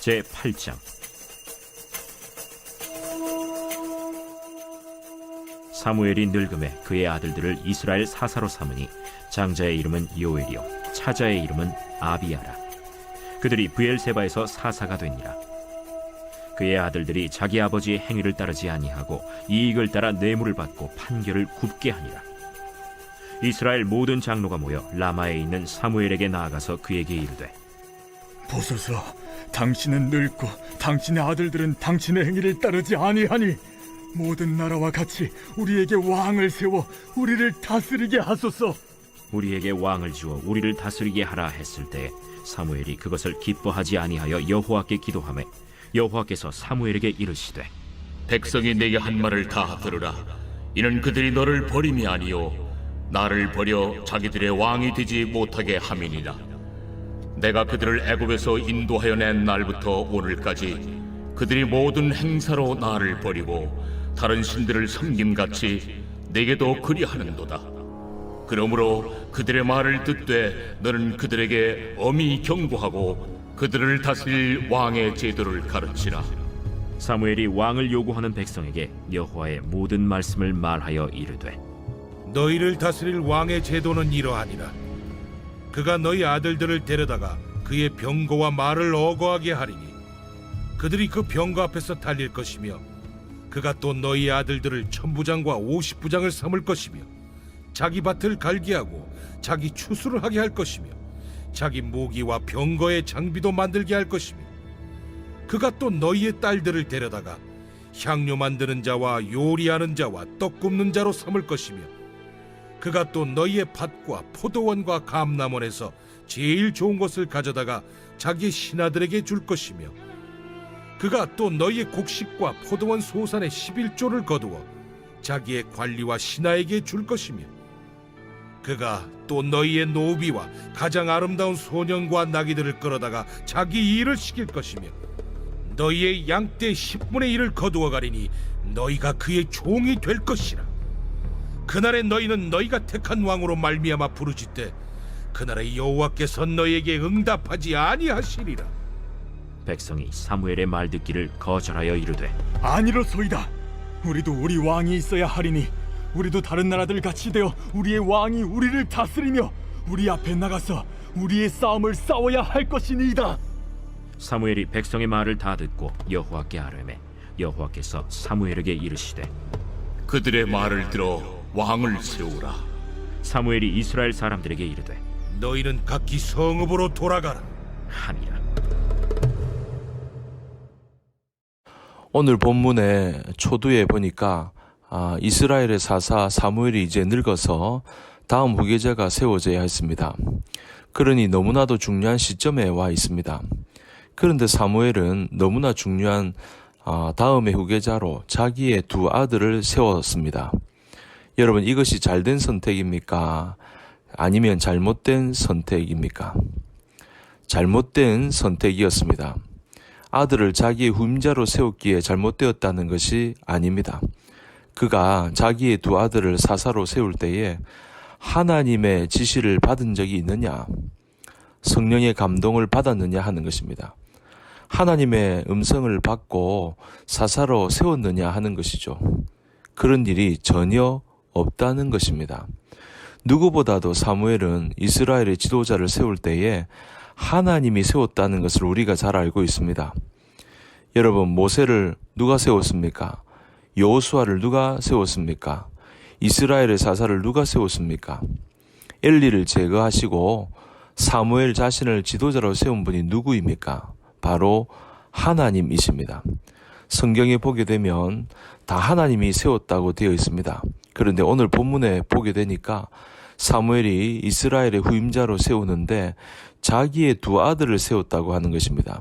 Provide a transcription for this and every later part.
제8장. 사무엘이 늙음에 그의 아들들을 이스라엘 사사로 삼으니 장자의 이름은 요엘이요 차자의 이름은 아비야라. 그들이 브엘세바에서 사사가 되니라. 그의 아들들이 자기 아버지의 행위를 따르지 아니하고 이익을 따라 뇌물을 받고 판결을 굽게 하니라. 이스라엘 모든 장로가 모여 라마에 있는 사무엘에게 나아가서 그에게 이르되, 보소서, 당신은 늙고 당신의 아들들은 당신의 행위를 따르지 아니하니 모든 나라와 같이 우리에게 왕을 세워 우리를 다스리게 하소서. 우리에게 왕을 주어 우리를 다스리게 하라 했을 때 사무엘이 그것을 기뻐하지 아니하여 여호와께 기도하매 여호와께서 사무엘에게 이르시되, 백성이 내게 한 말을 다 들으라. 이는 그들이 너를 버림이 아니요 나를 버려 자기들의 왕이 되지 못하게 함이니라. 내가 그들을 애굽에서 인도하여 낸 날부터 오늘까지 그들이 모든 행사로 나를 버리고 다른 신들을 섬김같이 내게도 그리하는도다. 그러므로 그들의 말을 듣되 너는 그들에게 엄히 경고하고 그들을 다스릴 왕의 제도를 가르치라. 사무엘이 왕을 요구하는 백성에게 여호와의 모든 말씀을 말하여 이르되, 너희를 다스릴 왕의 제도는 이러하니라. 그가 너희 아들들을 데려다가 그의 병거와 말을 어거하게 하리니 그들이 그 병거 앞에서 달릴 것이며 그가 또 너희 아들들을 1000부장과 50부장을 삼을 것이며 자기 밭을 갈게 하고 자기 추수를 하게 할 것이며 자기 무기와 병거의 장비도 만들게 할 것이며 그가 또 너희의 딸들을 데려다가 향료 만드는 자와 요리하는 자와 떡 굽는 자로 삼을 것이며 그가 또 너희의 밭과 포도원과 감람원에서 제일 좋은 것을 가져다가 자기의 신하들에게 줄 것이며 그가 또 너희의 곡식과 포도원 소산의 11조를 거두어 자기의 관리와 신하에게 줄 것이며 그가 또 너희의 노비와 가장 아름다운 소년과 나귀들을 끌어다가 자기 일을 시킬 것이며 너희의 양떼 10분의 1을 거두어 가리니 너희가 그의 종이 될 것이라. 그날에 너희는 너희가 택한 왕으로 말미암아 부르짖되 그날에 여호와께서 너희에게 응답하지 아니하시리라. 백성이 사무엘의 말 듣기를 거절하여 이르되, 아니로소이다. 우리도 우리 왕이 있어야 하리니 우리도 다른 나라들 같이 되어 우리의 왕이 우리를 다스리며 우리 앞에 나가서 우리의 싸움을 싸워야 할 것이니이다. 사무엘이 백성의 말을 다 듣고 여호와께 아뢰매 여호와께서 사무엘에게 이르시되, 그들의 말을 들어 왕을 세우라. 사무엘이 이스라엘 사람들에게 이르되, 너희는 각기 성읍으로 돌아가라 하니라. 오늘 본문의 초두에 보니까 이스라엘의 사사 사무엘이 이제 늙어서 다음 후계자가 세워져야 했습니다. 그러니 너무나도 중요한 시점에 와 있습니다. 그런데 사무엘은 너무나 중요한 다음의 후계자로 자기의 두 아들을 세웠습니다. 여러분, 이것이 잘된 선택입니까? 아니면 잘못된 선택입니까? 잘못된 선택이었습니다. 아들을 자기의 후임자로 세웠기에 잘못되었다는 것이 아닙니다. 그가 자기의 두 아들을 사사로 세울 때에 하나님의 지시를 받은 적이 있느냐, 성령의 감동을 받았느냐 하는 것입니다. 하나님의 음성을 받고 사사로 세웠느냐 하는 것이죠. 그런 일이 전혀 없다는 것입니다. 누구보다도 사무엘은 이스라엘의 지도자를 세울 때에 하나님이 세웠다는 것을 우리가 잘 알고 있습니다. 여러분, 모세를 누가 세웠습니까? 여호수아를 누가 세웠습니까? 이스라엘의 사사를 누가 세웠습니까? 엘리를 제거하시고 사무엘 자신을 지도자로 세운 분이 누구입니까? 바로 하나님이십니다. 성경에 보게 되면 다 하나님이 세웠다고 되어 있습니다. 그런데 오늘 본문에 보게 되니까 사무엘이 이스라엘의 후임자로 세우는데 자기의 두 아들을 세웠다고 하는 것입니다.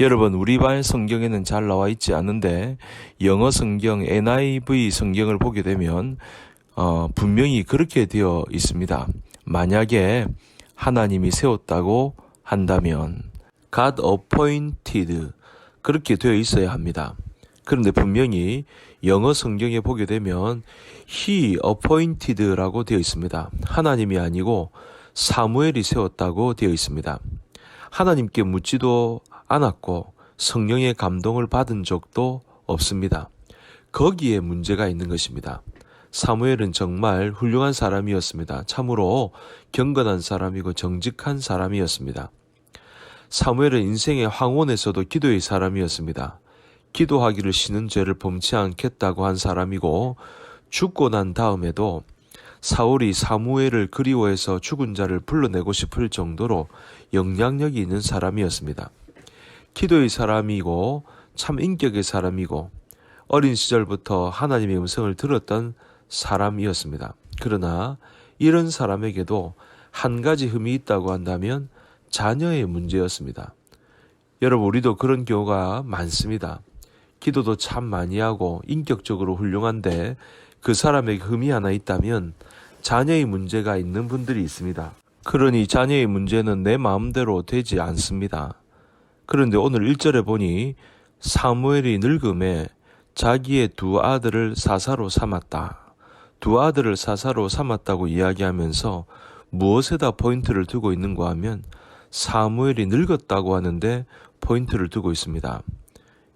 여러분, 우리말 성경에는 잘 나와 있지 않은데 영어 성경 NIV 성경을 보게 되면 분명히 그렇게 되어 있습니다. 만약에 하나님이 세웠다고 한다면 God appointed 그렇게 되어 있어야 합니다. 그런데 분명히 영어 성경에 보게 되면 He appointed라고 되어 있습니다. 하나님이 아니고 사무엘이 세웠다고 되어 있습니다. 하나님께 묻지도 않았고 성령의 감동을 받은 적도 없습니다. 거기에 문제가 있는 것입니다. 사무엘은 정말 훌륭한 사람이었습니다. 참으로 경건한 사람이고 정직한 사람이었습니다. 사무엘은 인생의 황혼에서도 기도의 사람이었습니다. 기도하기를 쉬는 죄를 범치 않겠다고 한 사람이고, 죽고 난 다음에도 사울이 사무엘을 그리워해서 죽은 자를 불러내고 싶을 정도로 영향력이 있는 사람이었습니다. 기도의 사람이고 참 인격의 사람이고 어린 시절부터 하나님의 음성을 들었던 사람이었습니다. 그러나 이런 사람에게도 한 가지 흠이 있다고 한다면 자녀의 문제였습니다. 여러분, 우리도 그런 경우가 많습니다. 기도도 참 많이 하고 인격적으로 훌륭한데 그 사람에게 흠이 하나 있다면 자녀의 문제가 있는 분들이 있습니다. 그러니 자녀의 문제는 내 마음대로 되지 않습니다. 그런데 오늘 1절에 보니 사무엘이 늙음에 자기의 두 아들을 사사로 삼았다. 두 아들을 사사로 삼았다고 이야기하면서 무엇에다 포인트를 두고 있는가 하면 사무엘이 늙었다고 하는데 포인트를 두고 있습니다.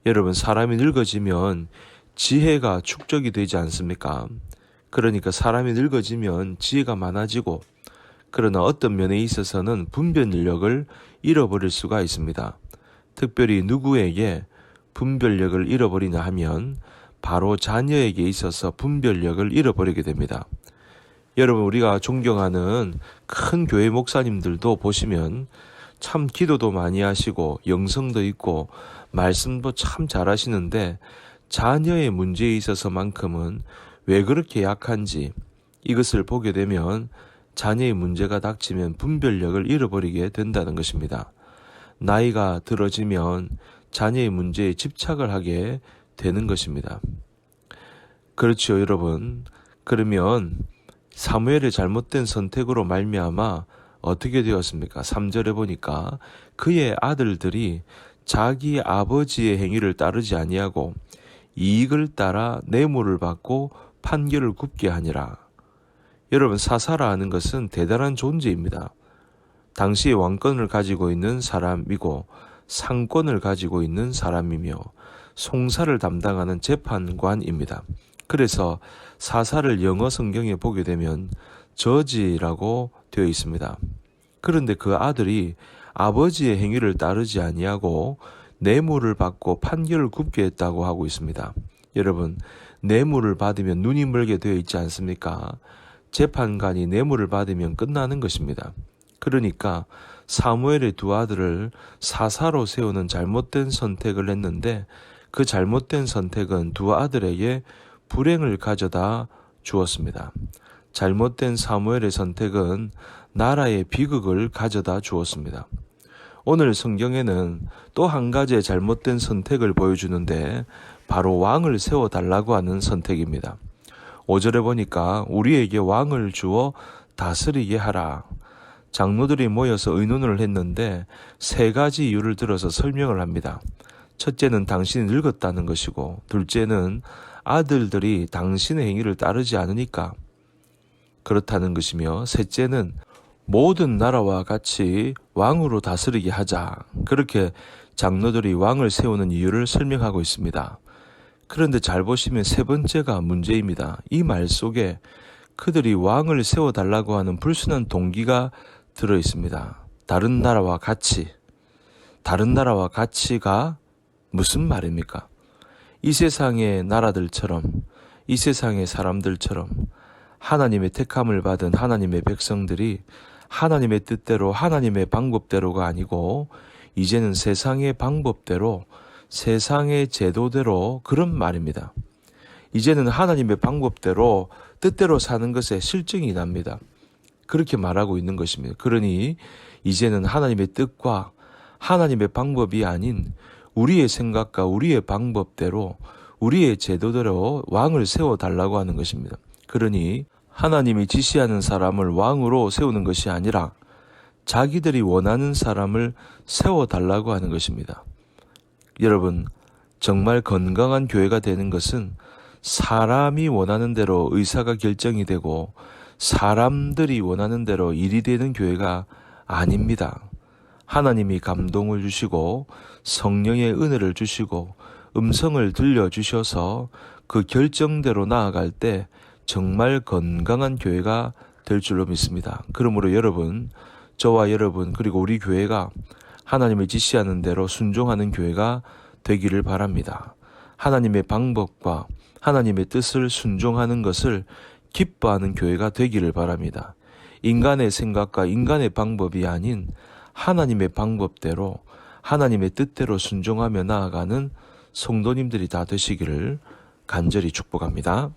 여러분, 사람이 늙어지면 지혜가 축적이 되지 않습니까? 그러니까 사람이 늙어지면 지혜가 많아지고, 그러나 어떤 면에 있어서는 분별력을 잃어버릴 수가 있습니다. 특별히 누구에게 분별력을 잃어버리냐 하면 바로 자녀에게 있어서 분별력을 잃어버리게 됩니다. 여러분, 우리가 존경하는 큰 교회 목사님들도 보시면 참 기도도 많이 하시고 영성도 있고 말씀도 참 잘하시는데 자녀의 문제에 있어서만큼은 왜 그렇게 약한지, 이것을 보게 되면 자녀의 문제가 닥치면 분별력을 잃어버리게 된다는 것입니다. 나이가 들어지면 자녀의 문제에 집착을 하게 되는 것입니다. 그렇죠, 여러분. 그러면 사무엘의 잘못된 선택으로 말미암아 어떻게 되었습니까? 3절에 보니까 그의 아들들이 자기 아버지의 행위를 따르지 아니하고 이익을 따라 뇌물을 받고 판결을 굽게 하니라. 여러분, 사사라 하는 것은 대단한 존재입니다. 당시의 왕권을 가지고 있는 사람이고 상권을 가지고 있는 사람이며 송사를 담당하는 재판관입니다. 그래서 사사를 영어 성경에 보게 되면 저지라고 되어 있습니다. 그런데 그 아들이 아버지의 행위를 따르지 아니하고 뇌물을 받고 판결을 굽게 했다고 하고 있습니다. 여러분, 뇌물을 받으면 눈이 멀게 되어 있지 않습니까? 재판관이 뇌물을 받으면 끝나는 것입니다. 그러니까 사무엘의 두 아들을 사사로 세우는 잘못된 선택을 했는데 그 잘못된 선택은 두 아들에게 불행을 가져다 주었습니다. 잘못된 사무엘의 선택은 나라의 비극을 가져다 주었습니다. 오늘 성경에는 또 한 가지의 잘못된 선택을 보여주는데 바로 왕을 세워달라고 하는 선택입니다. 5절에 보니까 우리에게 왕을 주어 다스리게 하라. 장로들이 모여서 의논을 했는데 세 가지 이유를 들어서 설명을 합니다. 첫째는 당신이 늙었다는 것이고, 둘째는 아들들이 당신의 행위를 따르지 않으니까 그렇다는 것이며, 셋째는 모든 나라와 같이 왕으로 다스리게 하자. 그렇게 장로들이 왕을 세우는 이유를 설명하고 있습니다. 그런데 잘 보시면 세 번째가 문제입니다. 이 말 속에 그들이 왕을 세워달라고 하는 불순한 동기가 들어 있습니다. 다른 나라와 같이. 다른 나라와 같이가 무슨 말입니까? 이 세상의 나라들처럼, 이 세상의 사람들처럼 하나님의 택함을 받은 하나님의 백성들이 하나님의 뜻대로, 하나님의 방법대로가 아니고 이제는 세상의 방법대로, 세상의 제도대로, 그런 말입니다. 이제는 하나님의 방법대로, 뜻대로 사는 것에 실증이 납니다. 그렇게 말하고 있는 것입니다. 그러니 이제는 하나님의 뜻과 하나님의 방법이 아닌 우리의 생각과 우리의 방법대로, 우리의 제도대로 왕을 세워달라고 하는 것입니다. 그러니 하나님이 지시하는 사람을 왕으로 세우는 것이 아니라 자기들이 원하는 사람을 세워달라고 하는 것입니다. 여러분, 정말 건강한 교회가 되는 것은 사람이 원하는 대로 의사가 결정이 되고 사람들이 원하는 대로 일이 되는 교회가 아닙니다. 하나님이 감동을 주시고 성령의 은혜를 주시고 음성을 들려주셔서 그 결정대로 나아갈 때 정말 건강한 교회가 될 줄로 믿습니다. 그러므로 여러분, 저와 여러분 그리고 우리 교회가 하나님을 지시하는 대로 순종하는 교회가 되기를 바랍니다. 하나님의 방법과 하나님의 뜻을 순종하는 것을 기뻐하는 교회가 되기를 바랍니다. 인간의 생각과 인간의 방법이 아닌 하나님의 방법대로 하나님의 뜻대로 순종하며 나아가는 성도님들이 다 되시기를 간절히 축복합니다.